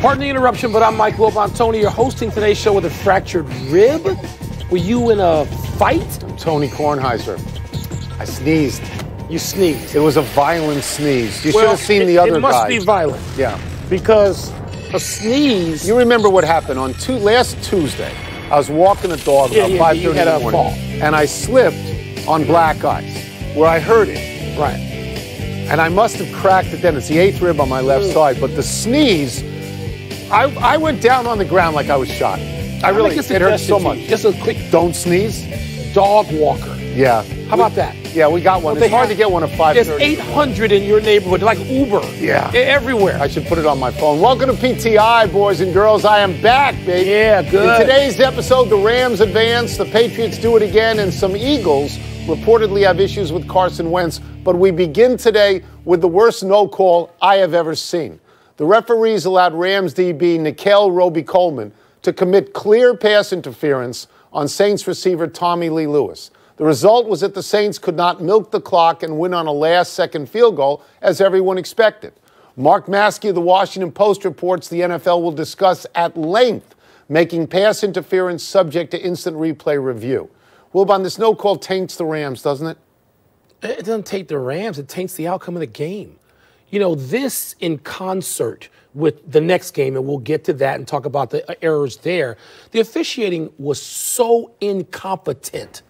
Pardon the interruption, but I'm Mike Wilbon. Tony, you're hosting today's show with a fractured rib. Were you in a fight? I'm Tony Kornheiser. I sneezed. You sneezed. It was a violent sneeze. You should have seen the other guy. It must be violent. Yeah. Because a sneeze. You remember what happened on last Tuesday? I was walking the dog about 5:30 in the morning, and I slipped on black ice where I hurt it. Right. And I must have cracked it then. It's the 8th rib on my left side. But the sneeze, I went down on the ground like I was shot. It hurt so much. Just a quick. Don't sneeze. Dog walker. Yeah. How about that? Yeah, we got one. It's hard to get one at 5:30. There's 800 in your neighborhood, like Uber. Yeah. Everywhere. I should put it on my phone. Welcome to PTI, boys and girls. I am back, baby. Yeah, good. In today's episode, the Rams advance, the Patriots do it again, and some Eagles reportedly have issues with Carson Wentz. But we begin today with the worst no call I have ever seen. The referees allowed Rams DB Nikhil Roby-Coleman to commit clear pass interference on Saints receiver Tommy Lee Lewis. The result was that the Saints could not milk the clock and win on a last-second field goal, as everyone expected. Mark Maskey of the Washington Post reports the NFL will discuss at length making pass interference subject to instant replay review. Wilbon, this no call taints the Rams, doesn't it? It doesn't taint the Rams. It taints the outcome of the game. You know, this in concert with the next game, and we'll get to that and talk about the errors there. The officiating was so incompetent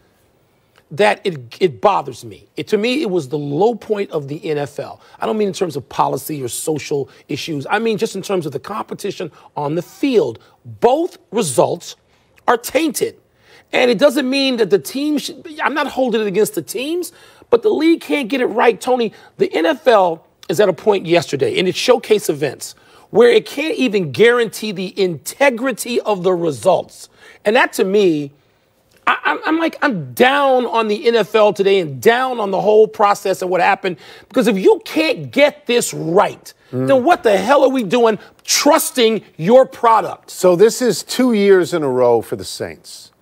that it bothers me. To me, it was the low point of the NFL. I don't mean in terms of policy or social issues. I mean just in terms of the competition on the field. Both results are tainted. And it doesn't mean that the team I'm not holding it against the teams, but the league can't get it right. Tony, the NFL is at a point yesterday in its showcase events where it can't even guarantee the integrity of the results. And that, to me, I'm down on the NFL today and down on the whole process and what happened. Because if you can't get this right, then what the hell are we doing trusting your product? So this is 2 years in a row for the Saints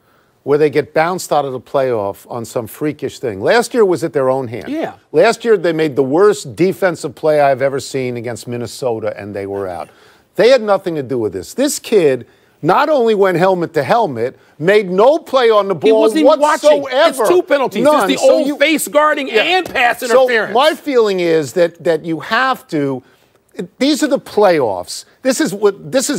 where they get bounced out of the playoff on some freakish thing. Last year was at their own hand. Yeah. Last year they made the worst defensive play I've ever seen against Minnesota, and they were out. They had nothing to do with this. This kid not only went helmet to helmet, made no play on the ball he wasn't even whatsoever. Watching. It's two penalties. None. It's the old face guarding and pass interference. So my feeling is that you have to. These are the playoffs. This is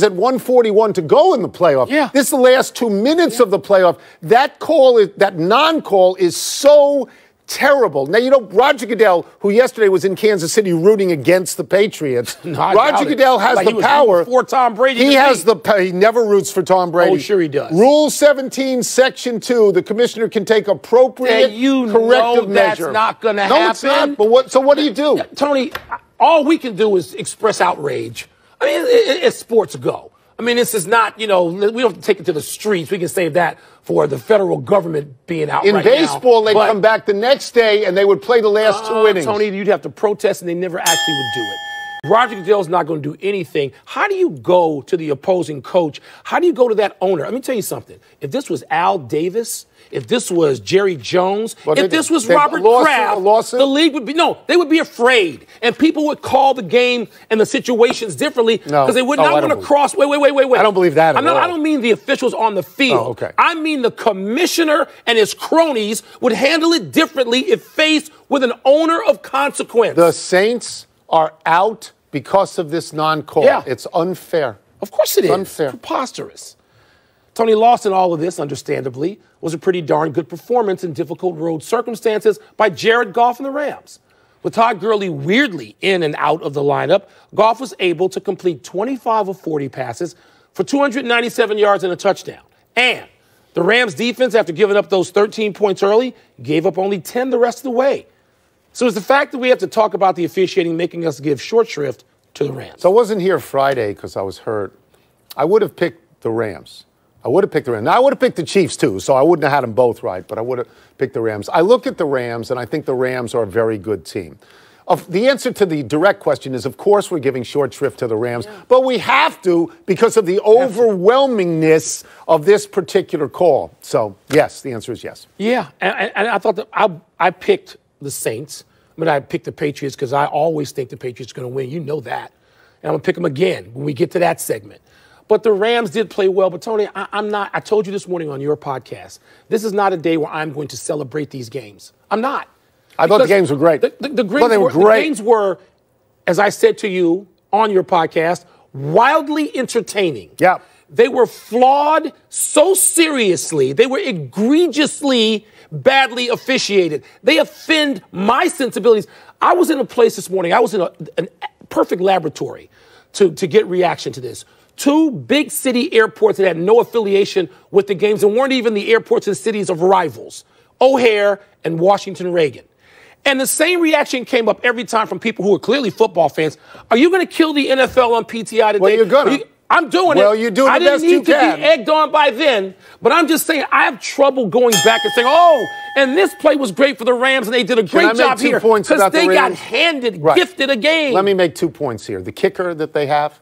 at 141 to go in the playoff. Yeah. This is the last 2 minutes of the playoff. That non-call is so terrible. Now, you know, Roger Goodell, who yesterday was in Kansas City rooting against the Patriots, Roger Goodell has the power. For Tom Brady. He never roots for Tom Brady. Oh, sure he does. Rule 17, Section 2, the commissioner can take appropriate corrective measure. That's not going to happen. No, it's not. But so what do you do? Tony, all we can do is express outrage. I mean, it's sports go. I mean, this is not, we don't have to take it to the streets. We can save that for the federal government being out in right now. In baseball, they'd come back the next day and they would play the last 2 innings. Tony, you'd have to protest and they never actually would do it. Roger Goodell's not going to do anything. How do you go to the opposing coach? How do you go to that owner? Let me tell you something. If this was Al Davis, if this was Jerry Jones, if this was Robert Kraft, the league would they would be afraid. And people would call the game and the situations differently because they would not want to cross. Wait. I don't believe that at all. I don't mean the officials on the field. Oh, okay. I mean the commissioner and his cronies would handle it differently if faced with an owner of consequence. The Saints are out because of this non-call. Yeah. It's unfair. Of course it is. Unfair. Preposterous. Tony, lost in all of this, understandably, was a pretty darn good performance in difficult road circumstances by Jared Goff and the Rams. With Todd Gurley weirdly in and out of the lineup, Goff was able to complete 25 of 40 passes for 297 yards and a touchdown. And the Rams defense, after giving up those 13 points early, gave up only 10 the rest of the way. So it's the fact that we have to talk about the officiating making us give short shrift to the Rams. So I wasn't here Friday because I was hurt. I would have picked the Rams. Now, I would have picked the Chiefs, too, so I wouldn't have had them both right, but I would have picked the Rams. I look at the Rams, and I think the Rams are a very good team. The answer to the direct question is, of course, we're giving short shrift to the Rams, but we have to because of the overwhelmingness of this particular call. So, yes, the answer is yes. Yeah, and I thought that I picked the Saints. I mean, I picked the Patriots because I always think the Patriots are going to win. You know that. and I'm going to pick them again when we get to that segment. But the Rams did play well. But, Tony, I told you this morning on your podcast, this is not a day where I'm going to celebrate these games. I'm not. I thought the games were great. The games were, as I said to you on your podcast, wildly entertaining. Yeah. They were flawed so seriously. They were egregiously badly officiated. They offend my sensibilities. I was in a place this morning. I was in a perfect laboratory to get reaction to this. 2 big city airports that had no affiliation with the games and weren't even the airports and cities of rivals, O'Hare and Washington Reagan. And the same reaction came up every time from people who are clearly football fans. Are you going to kill the NFL on PTI today? Well, you're going to. I'm doing it. Well, you're doing the best you can. I didn't need to be egged on by then, but I'm just saying I have trouble going back and saying, oh, and this play was great for the Rams, and they did a great job here because they got gifted a game. Let me make 2 points here. The kicker that they have.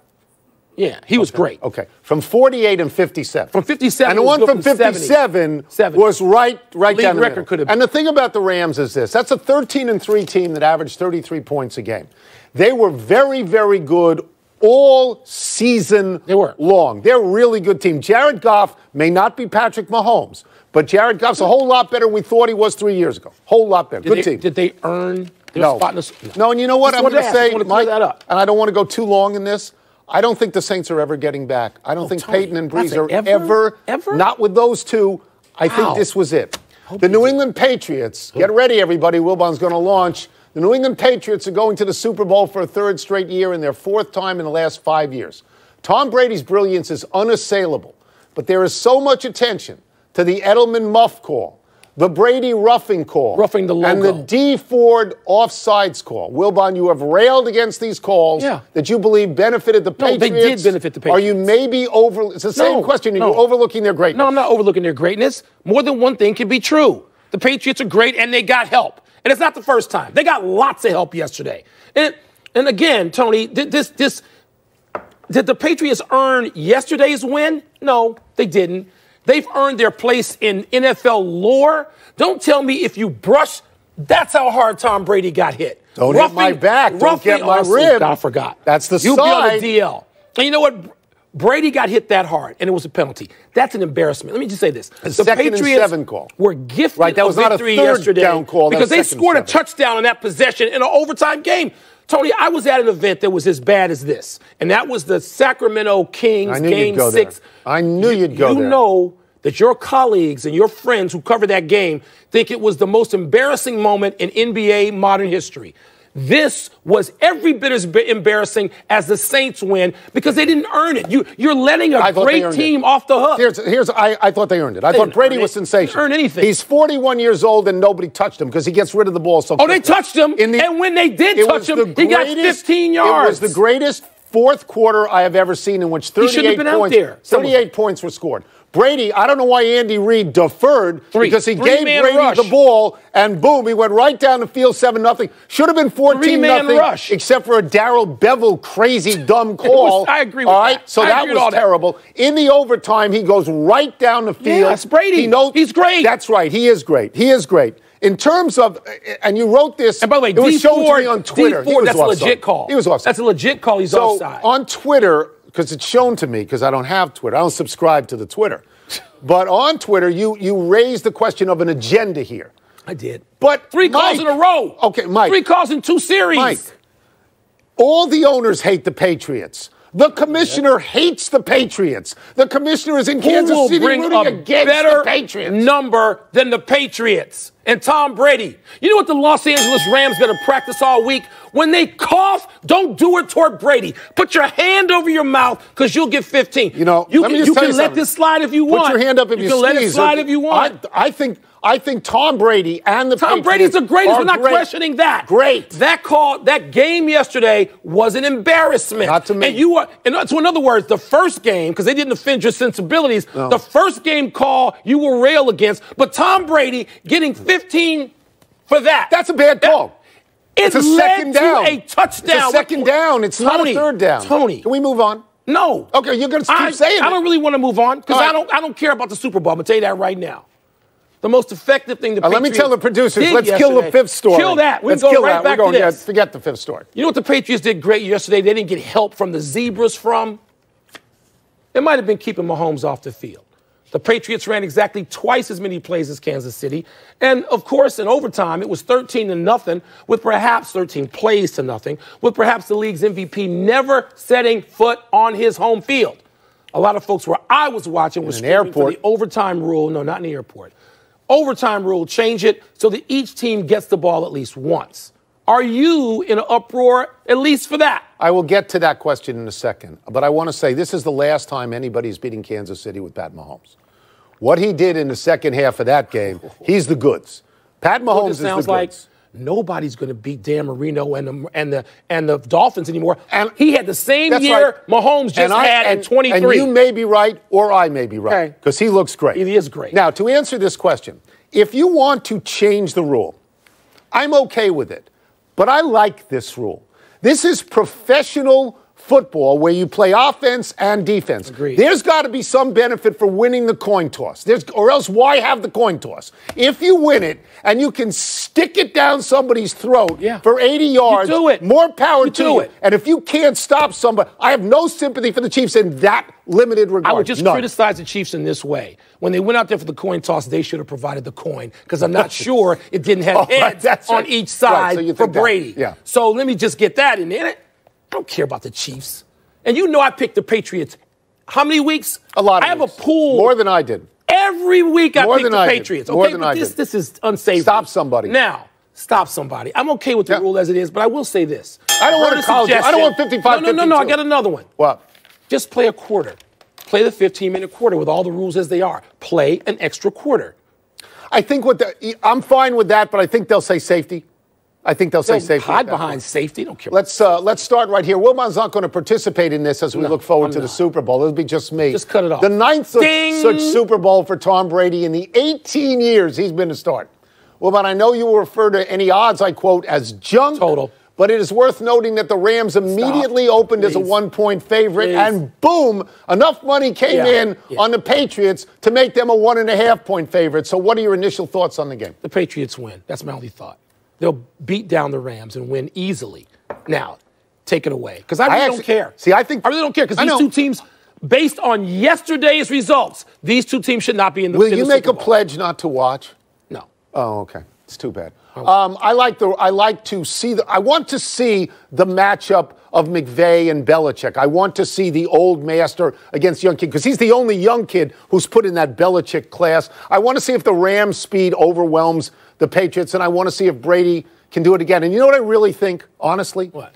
Yeah, he was great. Okay, from 48 and 57. From 57, and the one from 57 was right down the middle. Could have and the thing about the Rams is this: that's a 13-3 team that averaged 33 points a game. They were very, very good all season long. They're a really good team. Jared Goff may not be Patrick Mahomes, but Jared Goff's a whole lot better than we thought he was 3 years ago. Whole lot better. Good team. Did they earn their spot in the? No, and you know what I'm going to say, Mike, and I don't want to go too long in this. I don't think the Saints are ever getting back. I don't think Peyton and Breeze are ever, not with those two. I think this was it. The New England Patriots, get ready, everybody. Wilbon's going to launch. The New England Patriots are going to the Super Bowl for a 3rd straight year and their 4th time in the last 5 years. Tom Brady's brilliance is unassailable, but there is so much attention to the Edelman muff call, the Brady roughing call, roughing the logo, and the D. Ford offsides call. Wilbon, you have railed against these calls that you believe benefited the Patriots. No, they did benefit the Patriots. Are you maybe it's the same question. You're overlooking their greatness. No, I'm not overlooking their greatness. More than one thing can be true. The Patriots are great, and they got help. And it's not the first time. They got lots of help yesterday. And again, Tony, did the Patriots earn yesterday's win? No, they didn't. They've earned their place in NFL lore. Don't tell me if you brush, that's how hard Tom Brady got hit. Don't hit my back. Don't get my rib. I forgot. That's the You'll side. be on the DL. And you know what? Brady got hit that hard, and it was a penalty. That's an embarrassment. Let me just say this. The second and 7 call. Were gifted that was a not victory a 3rd yesterday down call. because they scored a touchdown in that possession in an overtime game. Tony, I was at an event that was as bad as this, and that was the Sacramento Kings Game 6. I knew you'd go there. You know that your colleagues and your friends who cover that game think it was the most embarrassing moment in NBA modern history. This was every bit as embarrassing as the Saints win because they didn't earn it. You're letting a great team off the hook. I thought they earned it. I thought Brady was sensational. Earn anything. He's 41 years old and nobody touched him because he gets rid of the ball so quickly. Oh, they touched him. And when they did touch him, he got 15 yards. It was the greatest 4th quarter I have ever seen in which 38 points were scored. Brady, I don't know why Andy Reid deferred because he gave Brady the ball and boom, he went right down the field 7-0. Should have been 14-0 except for a Darrell Bevel crazy dumb call. I agree with that. All right, so that was terrible. In the overtime, he goes right down the field. Yes, Brady. He's great. That's right. He is great. He is great. In terms of, and you wrote this. And by the way, it was shown to me on Twitter. That's a legit call. He was offside. That's a legit call. He's offside. So on Twitter, because it's shown to me, because I don't have Twitter. I don't subscribe to the Twitter. But on Twitter, you raised the question of an agenda here. I did. But 3 calls in a row. Okay, Mike. 3 calls in 2 series. Mike, all the owners hate the Patriots. The commissioner hates the Patriots. The commissioner is in Kansas City rooting against the Patriots. Number than the Patriots and Tom Brady. You know what the Los Angeles Rams got to practice all week? When they cough, don't do it toward Brady. Put your hand over your mouth because you'll get 15. You know, you can let this slide if you want. Put your hand up if you can let it slide if you want. I think Tom Brady and the Tom Brady's the greatest. We're not questioning that. Great. That game yesterday was an embarrassment. Not to me. So in other words, the first game, because they didn't offend your sensibilities, the first game call you will rail against, but Tom Brady getting 15 for that. That's a bad call. It's a second down. A touchdown. It's a second down. It's not a 3rd down. Tony. Can we move on? No. Okay, you're going to keep saying it. I don't really want to move on because I don't care about the Super Bowl. I'm going to tell you that right now. The most effective thing the Patriots let me tell the producers, did let's kill the fifth story. Kill that. Let's go kill right that. back We're to going, this. forget the fifth story. You know what the Patriots did great yesterday? They didn't get help from the zebras from? It might have been keeping Mahomes off the field. The Patriots ran exactly twice as many plays as Kansas City. And, of course, in overtime, it was 13-0, with perhaps 13 plays to nothing, with perhaps the league's MVP never setting foot on his home field. A lot of folks where I was watching were screaming for the overtime rule. No, not in the airport. Overtime rule, change it so that each team gets the ball at least once. Are you in an uproar, at least for that? I will get to that question in a second. But I want to say this is the last time anybody's beating Kansas City with Pat Mahomes. What he did in the second half of that game, he's the goods. Pat Mahomes is the goods. Sounds like nobody's going to beat Dan Marino and the Dolphins anymore. And he had the same year Mahomes just had in 23. And you may be right, or I may be right, because he looks great. He is great. Now, to answer this question, if you want to change the rule, I'm okay with it. But I like this rule. This is professional football where you play offense and defense. Agreed. There's got to be some benefit for winning the coin toss. Or else why have the coin toss? If you win it and you can stick it down somebody's throat for 80 yards, you do it. More power to do you. it. And if you can't stop somebody, I have no sympathy for the Chiefs in that limited regard. I would just criticize the Chiefs in this way. When they went out there for the coin toss, they should have provided the coin because I'm not sure it didn't have heads on each side for Brady. So let me just get that in there. I don't care about the Chiefs. And you know I picked the Patriots. How many weeks? A lot of I have weeks. a pool. More than I did. Every week I pick the Patriots. More Okay, than but I did. This is unsavory. Stop somebody. Now, stop somebody. I'm okay with the rule as it is, but I will say this. I don't want a college. I don't want 55. No. I got another one. What? Just play a quarter. Play the 15-minute quarter with all the rules as they are. Play an extra quarter. I think I'm fine with that, but I think they'll say safety. I think they'll say safety. Hide behind safety. Don't care. Let's start right here. Wilbon's not going to participate in this as we look forward to the Super Bowl. It'll be just me. Just cut it off. The ninth such Super Bowl for Tom Brady in the 18 years he's been to start. Wilbon, I know you will refer to any odds I quote as junk. Total. But it is worth noting that the Rams immediately opened as a 1-point favorite, and boom, enough money came in on the Patriots to make them a 1.5-point favorite. So what are your initial thoughts on the game? The Patriots win. That's my only thought. They'll beat down the Rams and win easily. Now, take it away. Because I really don't care. See, I really don't care because these two teams, based on yesterday's results, these two teams should not be in the Super Bowl. Will you make a pledge not to watch? No. Oh, okay. It's too bad. I want to see the matchup of McVay and Belichick. I want to see the old master against young kid because he's the only young kid who's put in that Belichick class. I want to see if the Rams' speed overwhelms the Patriots, and I want to see if Brady can do it again. And you know what I really think, honestly? What?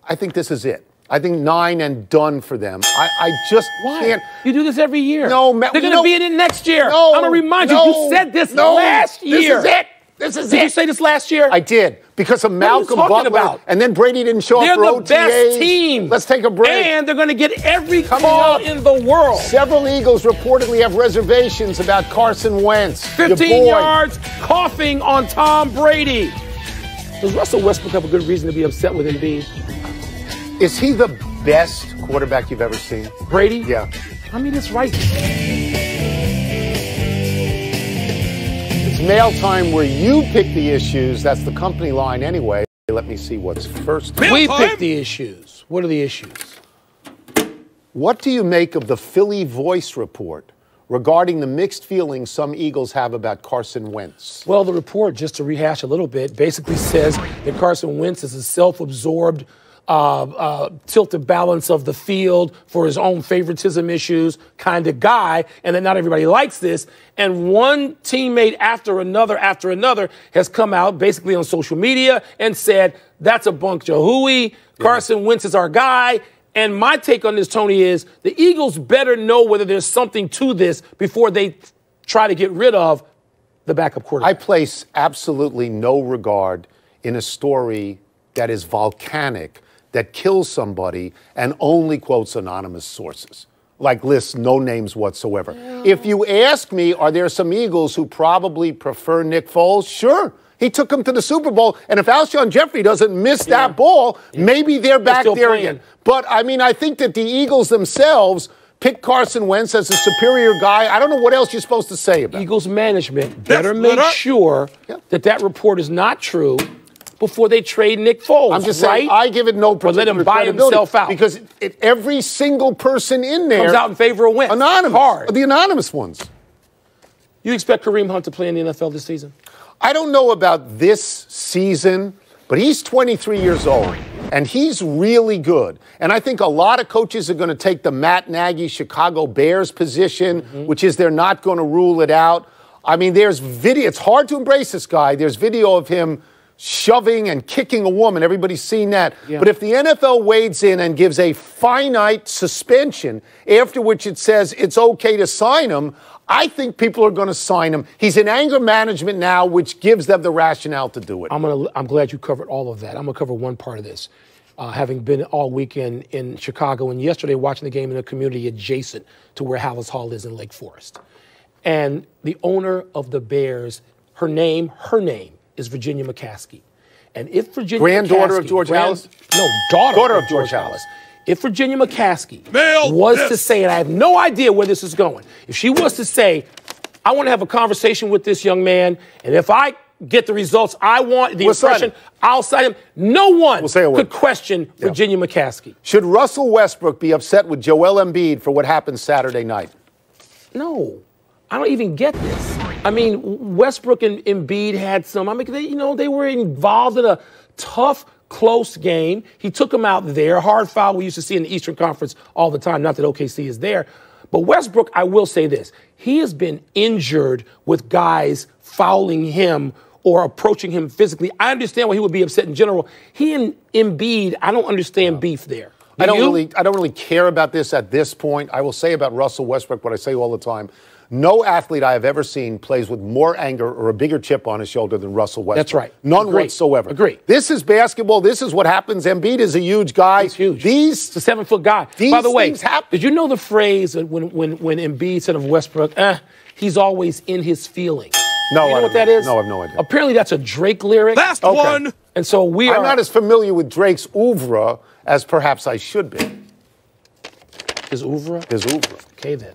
I think this is it. I think 9 and done for them. I just can't. You do this every year. No, they're going to be in it next year. No, I'm going to remind you. You said this last year. This is it. This is Did you say this last year? I did. Because of Malcolm Butler. And then Brady didn't show up for OTAs. They're the best team. Let's take a break. And they're going to get every call in the world. Several Eagles reportedly have reservations about Carson Wentz. 15 yards, coughing on Tom Brady. Does Russell Westbrook have a good reason to be upset with Embiid? Is he the best quarterback you've ever seen? Brady? Yeah. I mean, it's right. It's mail time where you pick the issues. That's the company line anyway. Let me see what's first. We pick the issues. What are the issues? What do you make of the Philly Voice report regarding the mixed feelings some Eagles have about Carson Wentz? Well, the report, just to rehash a little bit, basically says that Carson Wentz is a self-absorbed tilt the balance of the field for his own favoritism issues kind of guy, and that not everybody likes this. And one teammate after another has come out basically on social media and said, that's a bunch of hooey. Carson Wentz is our guy. And my take on this, Tony, is the Eagles better know whether there's something to this before they try to get rid of the backup quarterback. I place absolutely no regard in a story that is volcanic, that kills somebody and only quotes anonymous sources, like lists no names whatsoever. Yeah. If you ask me, are there some Eagles who probably prefer Nick Foles? Sure. He took them to the Super Bowl, and if Alshon Jeffrey doesn't miss that ball, maybe they're back there again. But, I mean, I think that the Eagles themselves picked Carson Wentz as a superior guy. I don't know what else you're supposed to say about it. Eagles management better make sure that report is not true before they trade Nick Foles. I'm just saying, I give it no particular let him buy himself out. Because every single person in there comes out in favor of Wentz. Anonymous. Hard. The anonymous ones. You expect Kareem Hunt to play in the NFL this season? I don't know about this season, but he's 23 years old, and he's really good. And I think a lot of coaches are going to take the Matt Nagy Chicago Bears position, which is they're not going to rule it out. I mean, there's video. It's hard to embrace this guy. There's video of him shoving and kicking a woman. Everybody's seen that. Yeah. But if the NFL wades in and gives a finite suspension, after which it says it's okay to sign him, I think people are going to sign him. He's in anger management now, which gives them the rationale to do it. I'm glad you covered all of that. I'm going to cover one part of this. Having been all weekend in Chicago and yesterday watching the game in a community adjacent to where Hallis Hall is in Lake Forest. And the owner of the Bears, her name is Virginia McCaskey. And if Virginia Granddaughter of George Hallis? No, daughter of George Hallis. If Virginia McCaskey to say, and I have no idea where this is going, if she was to say, I want to have a conversation with this young man, and if I get the results I want, the impression, I'll sign him, no one could question Virginia McCaskey. Should Russell Westbrook be upset with Joel Embiid for what happened Saturday night? No. I don't even get this. I mean, Westbrook and Embiid had some, they were involved in a tough, close game. He took them out there. Hard foul we used to see in the Eastern Conference all the time. Not that OKC is there. But Westbrook, I will say this. He has been injured with guys fouling him or approaching him physically. I understand why he would be upset in general. He and Embiid, I don't understand beef there. I don't really care about this at this point. I will say about Russell Westbrook what I say all the time. No athlete I have ever seen plays with more anger or a bigger chip on his shoulder than Russell Westbrook. That's right. None whatsoever. Agree. This is basketball. This is what happens. Embiid is a huge guy. He's huge. He's a 7-foot guy. By the way, did you know the phrase when Embiid said of Westbrook, he's always in his feelings? No, you know what that is? No, I have no idea. Apparently that's a Drake lyric. Last one. And so I'm not as familiar with Drake's oeuvre as perhaps I should be. His oeuvre? His oeuvre. Okay, then.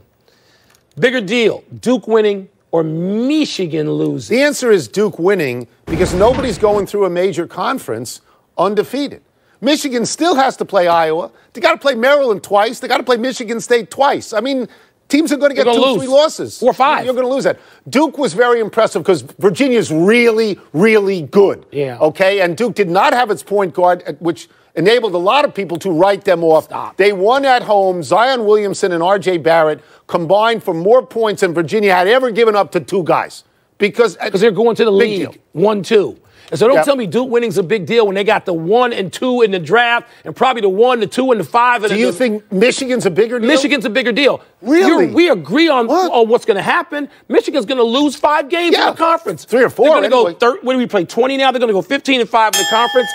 Bigger deal, Duke winning or Michigan losing? The answer is Duke winning because nobody's going through a major conference undefeated. Michigan still has to play Iowa. They got to play Maryland twice. They got to play Michigan State twice. I mean, teams are going to get 2-3 losses. 4 or 5. You're going to lose that. Duke was very impressive because Virginia's really, really good. Yeah. Okay? And Duke did not have its point guard, which enabled a lot of people to write them off. They won at home. Zion Williamson and R.J. Barrett combined for more points than Virginia had ever given up to 2 guys. Because they're going to the league. 1-2. And so don't tell me Duke winning's a big deal when they got the 1 and 2 in the draft and probably the 1, the 2, and the 5. Do you think Michigan's a bigger deal? Michigan's a bigger deal. Really? We agree on what's going to happen. Michigan's going to lose 5 games in the conference. 3 or 4. They're going to go, what do we play, 20 now? They're going to go 15-5 in the conference.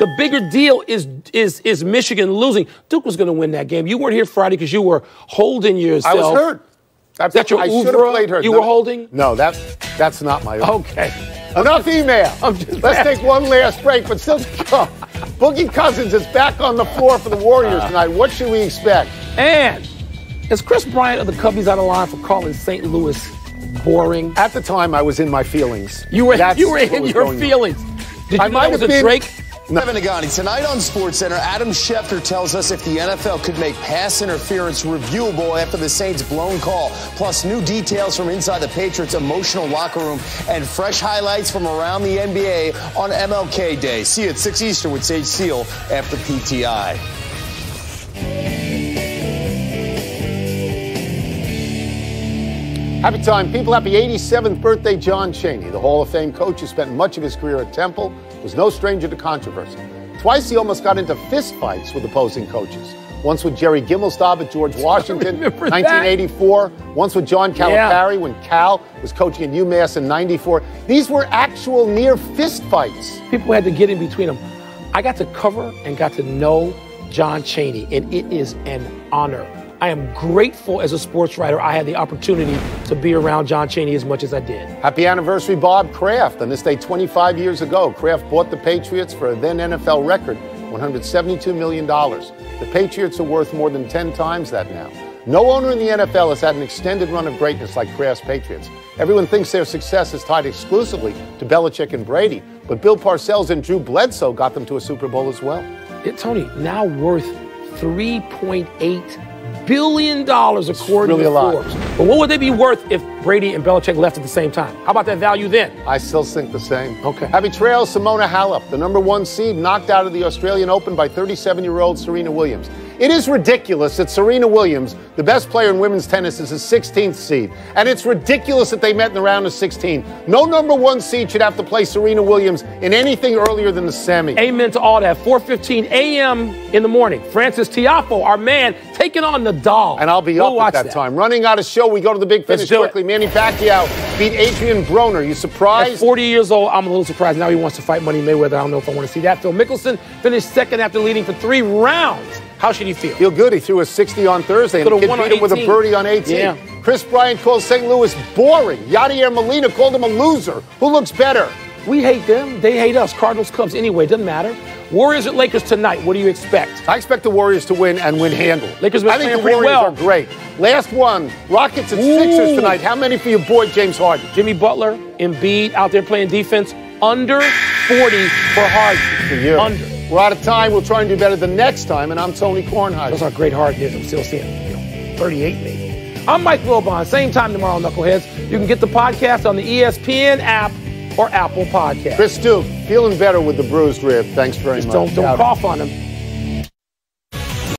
The bigger deal is Michigan losing. Duke was going to win that game. You weren't here Friday because you were holding yourself. I was hurt. That's your oeuvre you were holding? No, that's not my oeuvre. Okay. Enough email. Let's take one last break, but still to come. Boogie Cousins is back on the floor for the Warriors tonight. What should we expect? And is Chris Bryant of the Cubbies out of line for calling St. Louis boring? At the time, I was in my feelings. You were in your feelings. Did you know it was a Drake? Kevin Nagani, tonight on SportsCenter, Adam Schefter tells us if the NFL could make pass interference reviewable after the Saints' blown call, plus new details from inside the Patriots' emotional locker room, and fresh highlights from around the NBA on MLK Day. See you at 6 Eastern with Sage Steele after PTI. Happy time, people. Happy 87th birthday, John Chaney. The Hall of Fame coach who spent much of his career at Temple was no stranger to controversy. Twice he almost got into fistfights with opposing coaches. Once with Jerry Gimelstob at George Washington, 1984. Once with John Calipari when Cal was coaching at UMass in 94. These were actual near fistfights. People had to get in between them. I got to cover and got to know John Chaney, and it is an honor. I am grateful as a sports writer I had the opportunity to be around John Chaney as much as I did. Happy anniversary, Bob Kraft. On this day 25 years ago, Kraft bought the Patriots for a then NFL record, $172 million. The Patriots are worth more than 10 times that now. No owner in the NFL has had an extended run of greatness like Kraft's Patriots. Everyone thinks their success is tied exclusively to Belichick and Brady, but Bill Parcells and Drew Bledsoe got them to a Super Bowl as well. Tony, now worth $3.8 billion according to Forbes. But what would they be worth if Brady and Belichick left at the same time? How about that value then? I still think the same. Okay. Happy trails, Simona Halep, the #1 seed, knocked out of the Australian Open by 37-year-old Serena Williams. It is ridiculous that Serena Williams, the best player in women's tennis, is a 16th seed. And it's ridiculous that they met in the round of 16. No #1 seed should have to play Serena Williams in anything earlier than the semi. Amen to all that. 4:15 a.m. in the morning. Francis Tiafoe, our man, taking on Nadal. And I'll be up at that time. Running out of show, we go to the big finish quickly. Manny Pacquiao beat Adrian Broner. You surprised? At 40 years old, I'm a little surprised. Now he wants to fight Money Mayweather. I don't know if I want to see that. Phil Mickelson finished second after leading for 3 rounds. How should he feel? Feel good. He threw a 60 on Thursday, and the kid beat him with a birdie on 18. Yeah. Chris Bryant called St. Louis boring. Yadier Molina called him a loser. Who looks better? We hate them. They hate us. Cardinals, Cubs. Anyway, doesn't matter. Warriors at Lakers tonight. What do you expect? I expect the Warriors to win and win handily. Lakers been playing pretty Warriors well. are great. Last one, Rockets and Sixers tonight. How many for your boy James Harden? Jimmy Butler, Embiid out there playing defense. Under 40 for Harden. For you. Under. We're out of time. We'll try and do better the next time. And I'm Tony Kornheiser. That's how great Harden is. I'm still seeing 38 maybe. I'm Mike Wilbon. Same time tomorrow, Knuckleheads. You can get the podcast on the ESPN app or Apple Podcast. Chris Duke, feeling better with the bruised rib. Thanks very much. Don't cough on him.